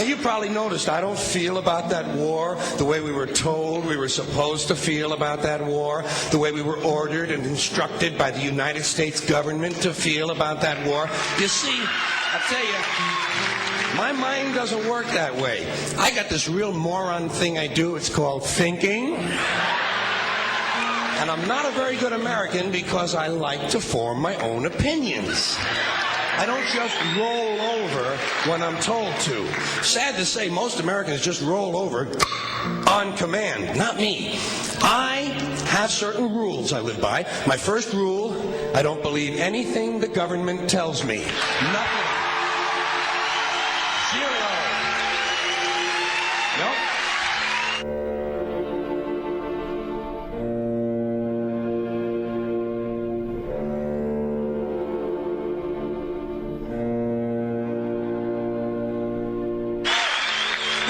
you probably noticed I don't feel about that war the way we were told we were supposed to feel about that war, the way we were ordered and instructed by the United States government to feel about that war. You see, I'll tell you, my mind doesn't work that way. I got this real moron thing I do. It's called thinking. And I'm not a very good American because I like to form my own opinions. I don't just roll over when I'm told to. Sad to say, most Americans just roll over on command. Not me. I have certain rules I live by. My first rule, I don't believe anything the government tells me. Nothing. Zero. Nope.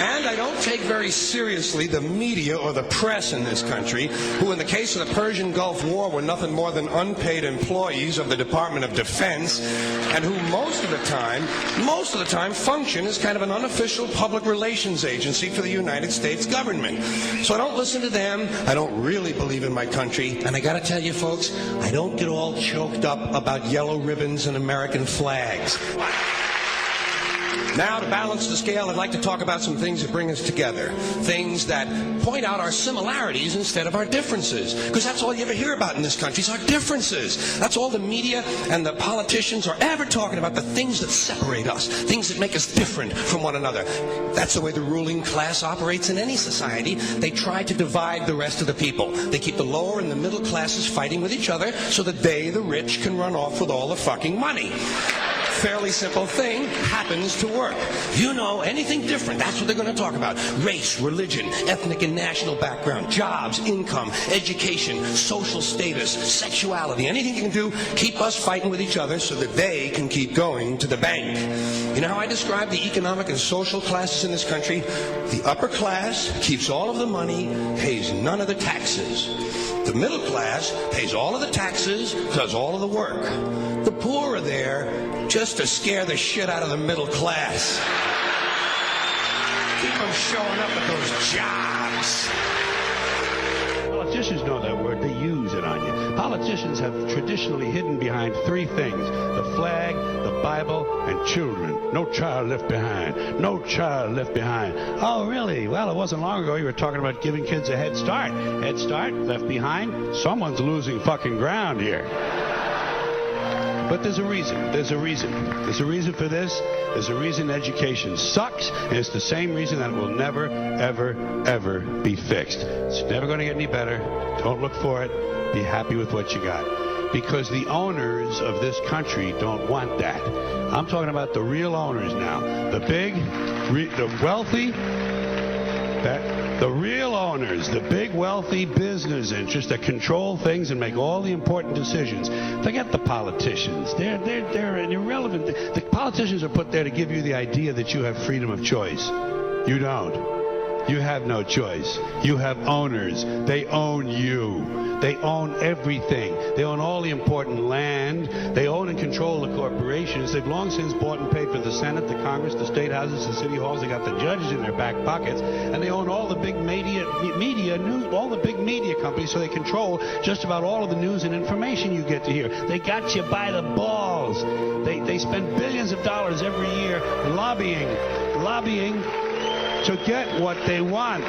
And I don't take very seriously the media or the press in this country, who in the case of the Persian Gulf War were nothing more than unpaid employees of the Department of Defense, and who most of the time function as kind of an unofficial public relations agency for the United States government. So I don't listen to them. I don't really believe in my country. And I gotta tell you folks, I don't get all choked up about yellow ribbons and American flags. Now, to balance the scale, I'd like to talk about some things that bring us together. Things that point out our similarities instead of our differences. Because that's all you ever hear about in this country is our differences. That's all the media and the politicians are ever talking about, the things that separate us, things that make us different from one another. That's the way the ruling class operates in any society. They try to divide the rest of the people. They keep the lower and the middle classes fighting with each other so that they, the rich, can run off with all the fucking money. Fairly simple thing, happens to work. You know, anything different, that's what they're going to talk about. Race, religion, ethnic and national background, jobs, income, education, social status, sexuality, anything you can do, keep us fighting with each other so that they can keep going to the bank. You know how I describe the economic and social classes in this country? The upper class keeps all of the money, pays none of the taxes. The middle class pays all of the taxes, does all of the work. The poor are there just to scare the shit out of the middle class. Keep them showing up at those jobs. Politicians know that word. They use it on you. Politicians have traditionally hidden behind three things: the flag, the Bible, and children. No child left behind. No child left behind. Oh, really? Well, it wasn't long ago you were talking about giving kids a head start. Head start, left behind. Someone's losing fucking ground here. But there's a reason. There's a reason. There's a reason for this. There's a reason education sucks, and it's the same reason that it will never, ever, ever be fixed. It's never going to get any better. Don't look for it. Be happy with what you got. Because the owners of this country don't want that. I'm talking about the real owners now. The big, the wealthy, the real owners, the big wealthy business interests that control things and make all the important decisions. Forget the politicians. They're irrelevant. The politicians are put there to give you the idea that you have freedom of choice. You don't. You have no choice. You have owners. They own you. They own everything. They own all the important land. They own and control the corporations. They've long since bought and paid for the Senate, the Congress, the state houses, the city halls. They got the judges in their back pockets, and they own all the big media news, all the big media companies. So they control just about all of the news and information you get to hear. They got you by the balls. They spend billions of dollars every year lobbying to get what they want.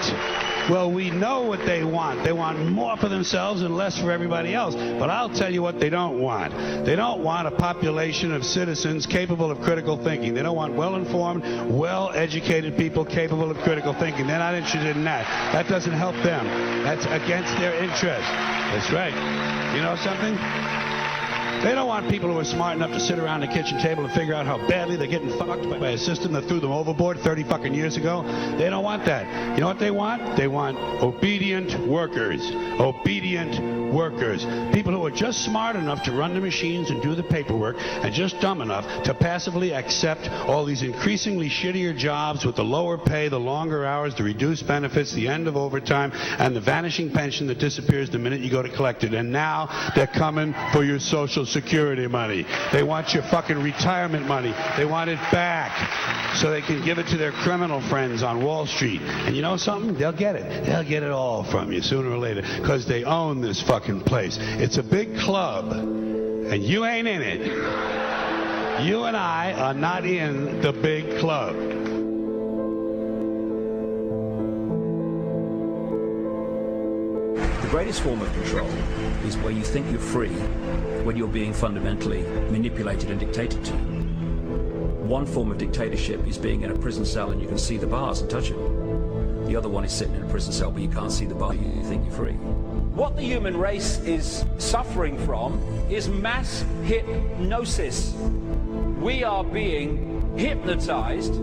Well, we know what they want. They want more for themselves and less for everybody else. But I'll tell you what they don't want. They don't want a population of citizens capable of critical thinking. They don't want well-informed, well-educated people capable of critical thinking. They're not interested in that. That doesn't help them. That's against their interest. That's right. You know something? They don't want people who are smart enough to sit around the kitchen table and figure out how badly they're getting fucked by a system that threw them overboard 30 fucking years ago. They don't want that. You know what they want? They want obedient workers. Obedient workers. People who are just smart enough to run the machines and do the paperwork and just dumb enough to passively accept all these increasingly shittier jobs with the lower pay, the longer hours, the reduced benefits, the end of overtime, and the vanishing pension that disappears the minute you go to collect it. And now they're coming for your Social Security money. They want your fucking retirement money. They want it back so they can give it to their criminal friends on Wall Street. And you know something? They'll get it. They'll get it all from you sooner or later because they own this fucking place. It's a big club, and you ain't in it. You and I are not in the big club. The greatest form of control is where you think you're free when you're being fundamentally manipulated and dictated to. One form of dictatorship is being in a prison cell and you can see the bars and touch them. The other one is sitting in a prison cell but you can't see the bar, you think you're free. What the human race is suffering from is mass hypnosis. We are being hypnotized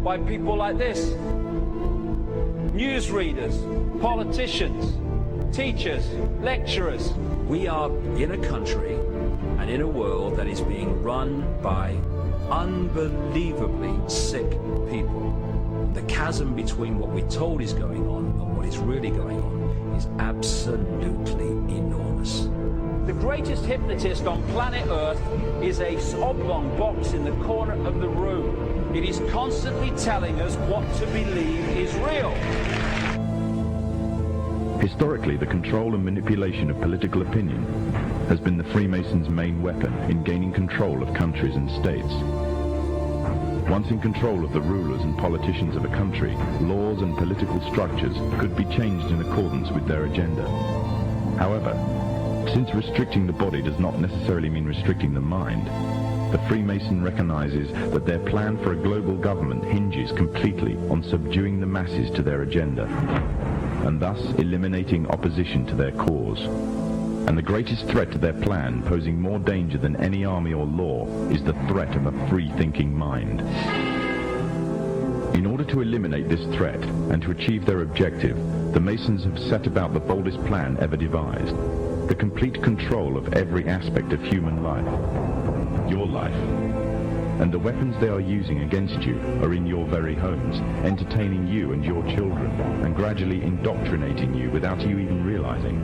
by people like this. Newsreaders, politicians, teachers, lecturers. We are in a country and in a world that is being run by unbelievably sick people. The chasm between what we're told is going on and what is really going on is absolutely enormous. The greatest hypnotist on planet Earth is a oblong box in the corner of the room. It is constantly telling us what to believe is real. Historically, the control and manipulation of political opinion has been the Freemasons' main weapon in gaining control of countries and states. Once in control of the rulers and politicians of a country, laws and political structures could be changed in accordance with their agenda. However, since restricting the body does not necessarily mean restricting the mind, the Freemason recognizes that their plan for a global government hinges completely on subduing the masses to their agenda, and thus eliminating opposition to their cause. And the greatest threat to their plan, posing more danger than any army or law, is the threat of a free-thinking mind. In order to eliminate this threat and to achieve their objective, the Masons have set about the boldest plan ever devised: the complete control of every aspect of human life, your life. And the weapons they are using against you are in your very homes, entertaining you and your children, and gradually indoctrinating you without you even realizing.